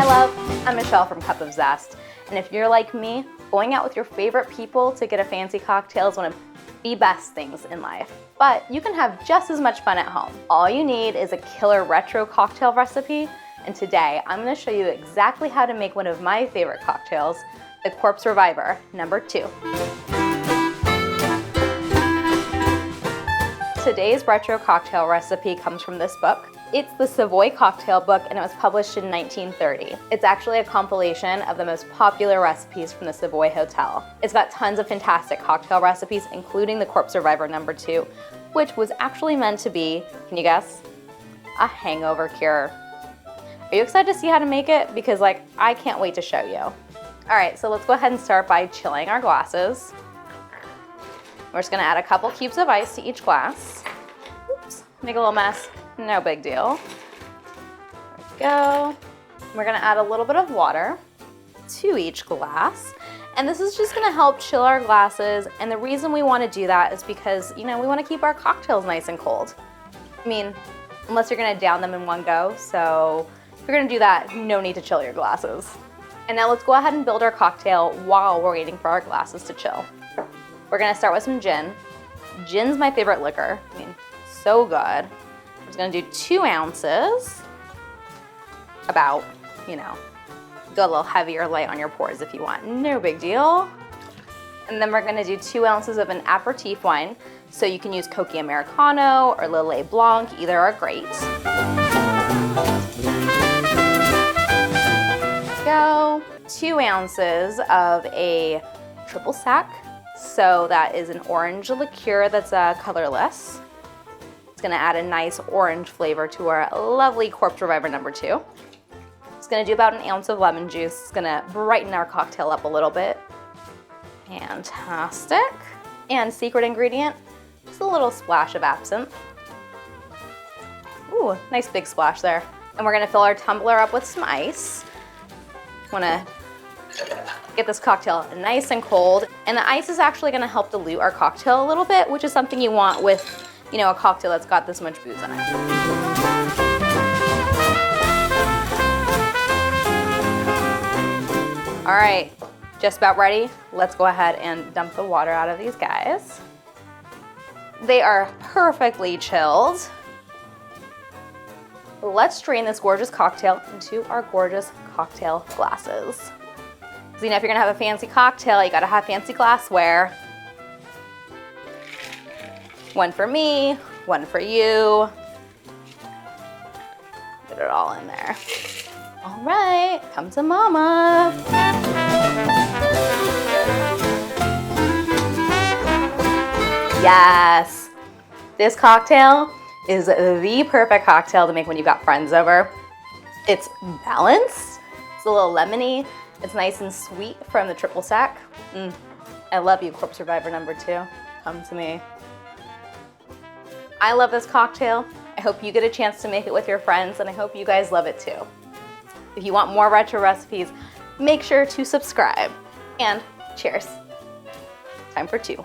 Hi love, I'm Michelle from Cup of Zest, and if you're like me, going out with your favorite people to get a fancy cocktail is one of the best things in life. But you can have just as much fun at home. All you need is a killer retro cocktail recipe, and today I'm going to show you exactly how to make one of my favorite cocktails, the Corpse Reviver number 2. Today's retro cocktail recipe comes from this book. It's the Savoy cocktail book, and it was published in 1930. It's actually a compilation of the most popular recipes from the Savoy Hotel. It's got tons of fantastic cocktail recipes, including the Corpse Reviver number 2, which was actually meant to be, can you guess? A hangover cure. Are you excited to see how to make it? Because I can't wait to show you. All right, so let's go ahead and start by chilling our glasses. We're just gonna add a couple cubes of ice to each glass. Oops, make a little mess. No big deal. There we go. We're gonna add a little bit of water to each glass. And this is just gonna help chill our glasses. And the reason we wanna do that is because, we wanna keep our cocktails nice and cold. I mean, unless you're gonna down them in one go. So if you're gonna do that, no need to chill your glasses. And now let's go ahead and build our cocktail while we're waiting for our glasses to chill. We're gonna start with some gin. Gin's my favorite liquor. I mean, so good. I'm just gonna do 2 ounces. About, go a little heavy or light on your pores if you want. No big deal. And then we're gonna do 2 ounces of an aperitif wine. So you can use Coca Americano or Lillet Blanc, either are great. Go. 2 ounces of a triple sec. So that is an orange liqueur that's colorless. It's gonna add a nice orange flavor to our lovely Corpse Reviver number 2. It's gonna do about 1 ounce of lemon juice. It's gonna brighten our cocktail up a little bit. Fantastic. And secret ingredient, just a little splash of absinthe. Ooh, nice big splash there. And we're gonna fill our tumbler up with some ice. Wanna get this cocktail nice and cold. And the ice is actually gonna help dilute our cocktail a little bit, which is something you want with, a cocktail that's got this much booze in it. All right, just about ready. Let's go ahead and dump the water out of these guys. They are perfectly chilled. Let's drain this gorgeous cocktail into our gorgeous cocktail glasses. Because if you're gonna have a fancy cocktail, you gotta have fancy glassware. 1 for me, 1 for you. Get it all in there. All right, come to mama. Yes, this cocktail is the perfect cocktail to make when you've got friends over. It's balanced, it's a little lemony, it's nice and sweet from the triple sec. I love you, Corpse Reviver number 2. Come to me. I love this cocktail. I hope you get a chance to make it with your friends, and I hope you guys love it too. If you want more retro recipes, make sure to subscribe. And cheers. Time for 2.